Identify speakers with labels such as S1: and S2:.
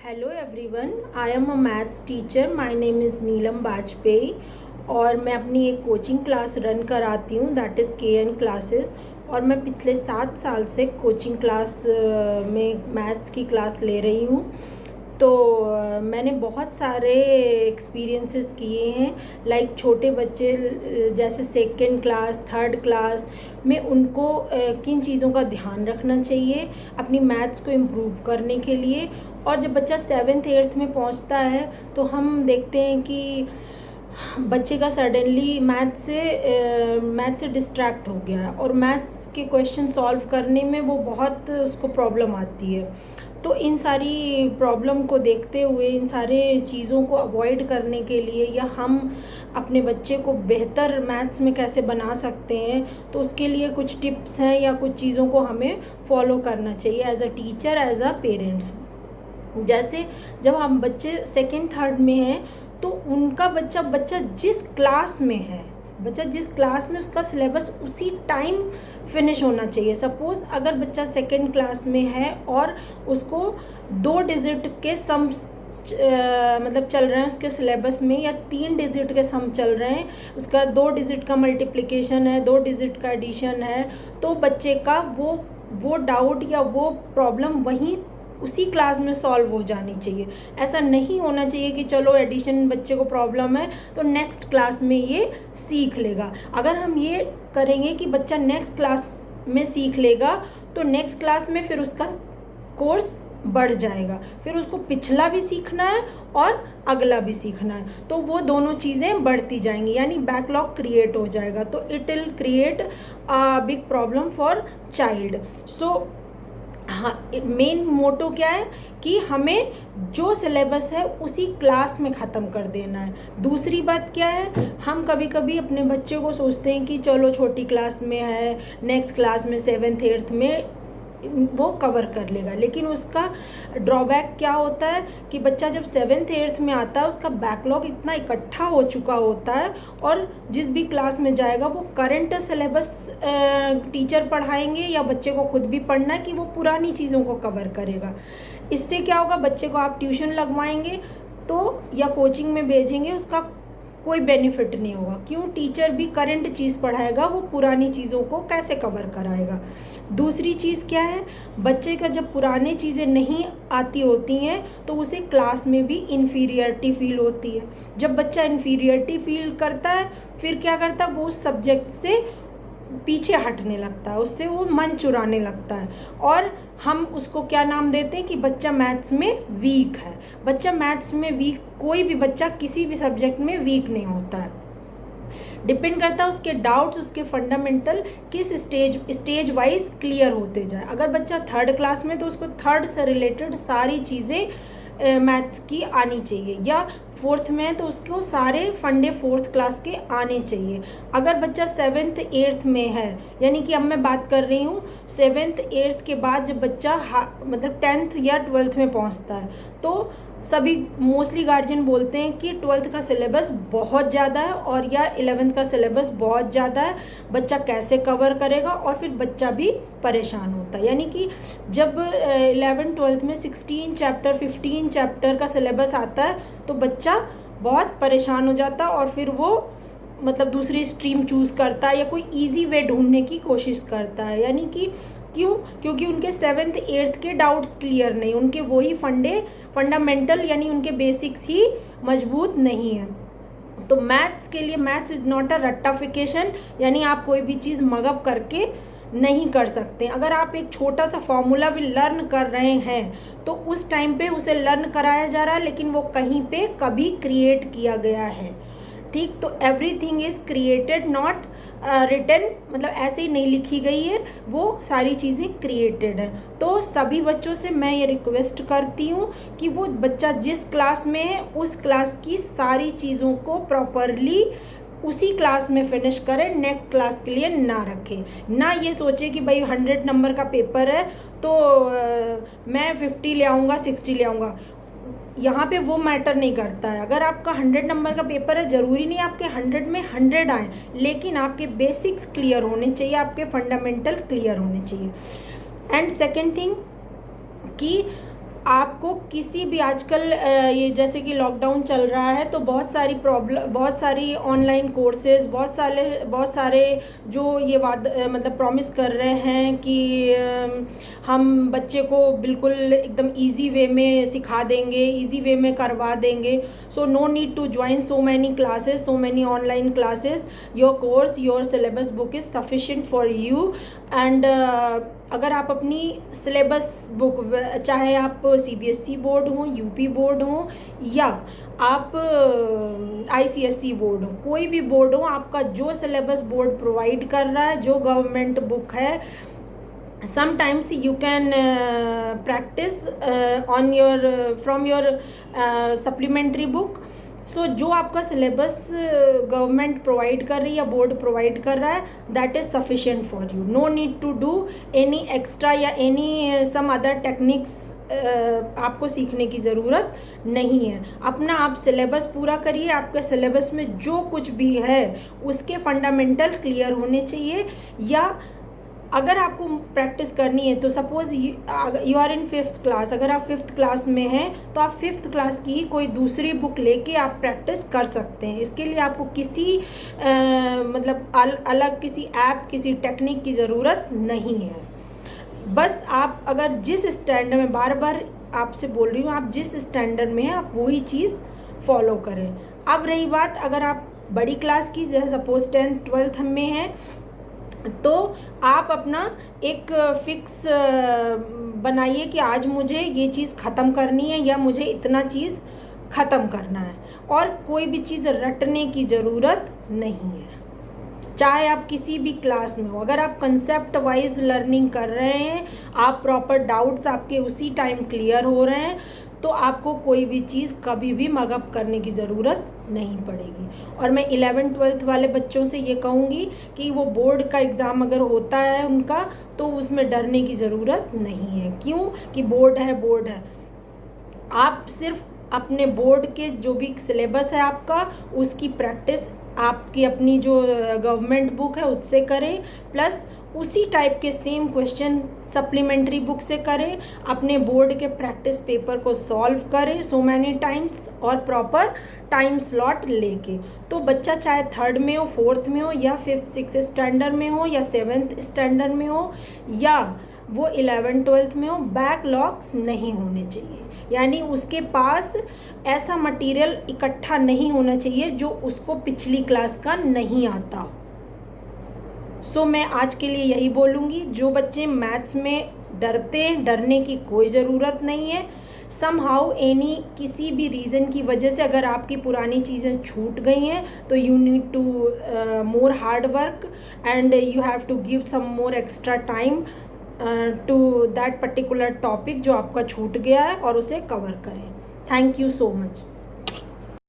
S1: Hello everyone, I am a maths teacher. My name is Neelam Bajpai और मैं अपनी एक कोचिंग क्लास रन कराती हूँ, दैट इज़ KN क्लासेस। और मैं पिछले 7 साल से कोचिंग क्लास में मैथ्स की क्लास ले रही हूँ। तो मैंने बहुत सारे एक्सपीरियंसेस किए हैं, लाइक छोटे बच्चे जैसे सेकेंड क्लास, थर्ड क्लास में उनको किन चीज़ों का ध्यान रखना चाहिए अपनी मैथ्स को इम्प्रूव करने के लिए। और जब बच्चा 7th 8th में पहुंचता है तो हम देखते हैं कि बच्चे का सडनली मैथ से डिस्ट्रैक्ट हो गया है और मैथ्स के क्वेश्चन सॉल्व करने में वो बहुत उसको प्रॉब्लम आती है। तो इन सारी प्रॉब्लम को देखते हुए, इन सारे चीज़ों को अवॉइड करने के लिए या हम अपने बच्चे को बेहतर मैथ्स में कैसे बना सकते हैं, तो उसके लिए कुछ टिप्स हैं या कुछ चीज़ों को हमें फॉलो करना चाहिए as a teacher, as a parents. जैसे जब हम बच्चे सेकेंड थर्ड में हैं तो उनका बच्चा जिस क्लास में है, बच्चा जिस क्लास में उसका सिलेबस उसी टाइम फिनिश होना चाहिए। सपोज़ अगर बच्चा सेकेंड क्लास में है और उसको 2 डिजिट के सम मतलब चल रहे हैं उसके सिलेबस में, या 3 डिजिट के सम चल रहे हैं, उसका 2 डिजिट का मल्टीप्लिकेशन है, 2 डिजिट का एडिशन है, तो बच्चे का वो डाउट या वो प्रॉब्लम वहीं उसी क्लास में सॉल्व हो जानी चाहिए। ऐसा नहीं होना चाहिए कि चलो एडिशन बच्चे को प्रॉब्लम है तो नेक्स्ट क्लास में ये सीख लेगा। अगर हम ये करेंगे कि बच्चा नेक्स्ट क्लास में सीख लेगा तो नेक्स्ट क्लास में फिर उसका कोर्स बढ़ जाएगा, फिर उसको पिछला भी सीखना है और अगला भी सीखना है, तो वो दोनों चीज़ें बढ़ती जाएंगी, यानी बैकलॉग क्रिएट हो जाएगा। तो it will create a big problem for child. So हाँ, मेन मोटो क्या है कि हमें जो सिलेबस है उसी क्लास में ख़त्म कर देना है। दूसरी बात क्या है, हम कभी कभी अपने बच्चे को सोचते हैं कि चलो छोटी क्लास में है, नेक्स्ट क्लास में 7th 8th में वो कवर कर लेगा, लेकिन उसका ड्रॉबैक क्या होता है कि बच्चा जब 7th 8th में आता है उसका बैकलॉग इतना इकट्ठा हो चुका होता है, और जिस भी क्लास में जाएगा वो करंट सिलेबस टीचर पढ़ाएंगे या बच्चे को खुद भी पढ़ना है कि वो पुरानी चीज़ों को कवर करेगा। इससे क्या होगा, बच्चे को आप ट्यूशन लगवाएंगे तो या कोचिंग में भेजेंगे, उसका कोई बेनिफिट नहीं होगा। क्यों? टीचर भी करंट चीज़ पढ़ाएगा, वो पुरानी चीज़ों को कैसे कवर कराएगा। दूसरी चीज़ क्या है, बच्चे का जब पुरानी चीज़ें नहीं आती होती हैं तो उसे क्लास में भी इन्फीरियरिटी फील होती है। जब बच्चा इन्फीरियरिटी फील करता है फिर क्या करता है, वो उस सब्जेक्ट से पीछे हटने लगता है, उससे वो मन चुराने लगता है, और हम उसको क्या नाम देते हैं कि बच्चा मैथ्स में वीक है। बच्चा मैथ्स में वीक, कोई भी बच्चा किसी भी सब्जेक्ट में वीक नहीं होता है। डिपेंड करता है उसके डाउट्स, उसके फंडामेंटल किस स्टेज वाइज क्लियर होते जाए। अगर बच्चा 3rd क्लास में तो उसको 3rd से रिलेटेड सारी चीज़ें मैथ्स की आनी चाहिए, या 4th में है तो उसको सारे फंडे 4th क्लास के आने चाहिए। अगर बच्चा 7th 8th में है, यानी कि अब मैं बात कर रही हूँ 7th 8th के बाद जब बच्चा मतलब 10th या 12th में पहुँचता है, तो सभी मोस्टली गार्जियन बोलते हैं कि 12th का सिलेबस बहुत ज़्यादा है और या 11th का सिलेबस बहुत ज़्यादा है, बच्चा कैसे कवर करेगा, और फिर बच्चा भी परेशान होता है। यानी कि जब 11th 12th में 16 चैप्टर 15 चैप्टर का सिलेबस आता है तो बच्चा बहुत परेशान हो जाता है और फिर वो मतलब दूसरी स्ट्रीम चूज़ करता है या कोई ईजी वे ढूंढने की कोशिश करता है। यानी कि क्यों? क्योंकि उनके 7th 8th के डाउट्स क्लियर नहीं, उनके वही फंडामेंटल यानी उनके बेसिक्स ही मजबूत नहीं है। तो मैथ्स के लिए मैथ्स इज़ नॉट अ रट्टाफिकेशन, यानी आप कोई भी चीज़ मगअप करके नहीं कर सकते। अगर आप एक छोटा सा फॉर्मूला भी लर्न कर रहे हैं तो उस टाइम पे उसे लर्न कराया जा रहा है, लेकिन वो कहीं पे कभी क्रिएट किया गया है। ठीक, तो everything is created, not written, मतलब ऐसे ही नहीं लिखी गई है, वो सारी चीज़ें क्रिएटेड है। तो सभी बच्चों से मैं ये रिक्वेस्ट करती हूँ कि वो बच्चा जिस क्लास में है उस क्लास की सारी चीज़ों को प्रॉपरली उसी क्लास में फिनिश करें, नेक्स्ट क्लास के लिए ना रखें। ना ये सोचे कि भाई 100 नंबर का पेपर है तो मैं 50 ले आऊँगा, 60 ले आऊँगा। यहाँ पे वो मैटर नहीं करता है। अगर आपका 100 नंबर का पेपर है, ज़रूरी नहीं आपके 100 में 100 आए, लेकिन आपके बेसिक्स क्लियर होने चाहिए, आपके फंडामेंटल क्लियर होने चाहिए। एंड सेकेंड थिंग कि आपको किसी भी आजकल ये जैसे कि लॉकडाउन चल रहा है तो बहुत सारी ऑनलाइन कोर्सेज, बहुत सारे जो ये मतलब प्रॉमिस कर रहे हैं कि हम बच्चे को बिल्कुल एकदम इजी वे में सिखा देंगे, इजी वे में करवा देंगे. So no need to join so many classes, so many online classes. Your syllabus book is sufficient for you. And अगर आप अपनी सिलेबस बुक, चाहे आप CBSE बोर्ड हो, UP बोर्ड हो, या आप ICSE बोर्ड हो, कोई भी बोर्ड हो, आपका जो सिलेबस बोर्ड प्रोवाइड कर रहा है, जो गवर्नमेंट बुक है, sometimes you can practice from your supplementary book. सो जो आपका सिलेबस गवर्नमेंट प्रोवाइड कर रही है या बोर्ड प्रोवाइड कर रहा है, that is sufficient for you. No need to do any extra या एनी सम अदर टेक्निक्स. आपको सीखने की ज़रूरत नहीं है. अपना आप सिलेबस पूरा करिए. आपके सिलेबस में जो कुछ भी है उसके फंडामेंटल क्लियर होने चाहिए. या अगर आपको प्रैक्टिस करनी है तो suppose you are in 5th class, अगर आप 5th क्लास में हैं तो आप 5th क्लास की कोई दूसरी बुक लेके आप प्रैक्टिस कर सकते हैं. इसके लिए आपको किसी मतलब अलग किसी ऐप, किसी टेक्निक की ज़रूरत नहीं है. बस आप अगर जिस स्टैंडर्ड में, बार बार आपसे बोल रही हूँ, आप जिस स्टैंडर्ड में हैं आप वही चीज़ फॉलो करें. अब रही बात अगर आप बड़ी क्लास की, जैसे सपोज़ 10th 12th में हैं, तो आप अपना एक फिक्स बनाइए कि आज मुझे ये चीज़ ख़त्म करनी है या मुझे इतना चीज़ ख़त्म करना है. और कोई भी चीज़ रटने की ज़रूरत नहीं है, चाहे आप किसी भी क्लास में हो. अगर आप कंसेप्ट वाइज लर्निंग कर रहे हैं, आप प्रॉपर डाउट्स आपके उसी टाइम क्लियर हो रहे हैं, तो आपको कोई भी चीज़ कभी भी मगअप करने की ज़रूरत नहीं पड़ेगी. और मैं 11th 12th वाले बच्चों से ये कहूँगी कि वो बोर्ड का एग्ज़ाम अगर होता है उनका, तो उसमें डरने की ज़रूरत नहीं है. क्यों? कि बोर्ड है. आप सिर्फ अपने बोर्ड के जो भी सिलेबस है आपका, उसकी प्रैक्टिस आपकी अपनी जो गवर्नमेंट बुक है उससे करें, प्लस उसी टाइप के सेम क्वेश्चन सप्लीमेंट्री बुक से करें. अपने बोर्ड के प्रैक्टिस पेपर को सॉल्व करें सो मैनी टाइम्स और प्रॉपर टाइम स्लॉट लेके. तो बच्चा चाहे 3rd में हो, 4th में हो, या 5th 6th स्टैंडर्ड में हो, या 7th स्टैंडर्ड में हो, या वो 11th 12th में हो, बैकलॉग्स नहीं होने चाहिए. यानी उसके पास ऐसा मटेरियल इकट्ठा नहीं होना चाहिए जो उसको पिछली क्लास का नहीं आता. सो मैं आज के लिए यही बोलूँगी, जो बच्चे मैथ्स में डरते हैं, डरने की कोई ज़रूरत नहीं है. समहाउ किसी भी रीज़न की वजह से अगर आपकी पुरानी चीज़ें छूट गई हैं, तो you need to more hard work and you have to give some more extra time to that particular topic जो आपका छूट गया है, और उसे कवर करें. Thank you so much.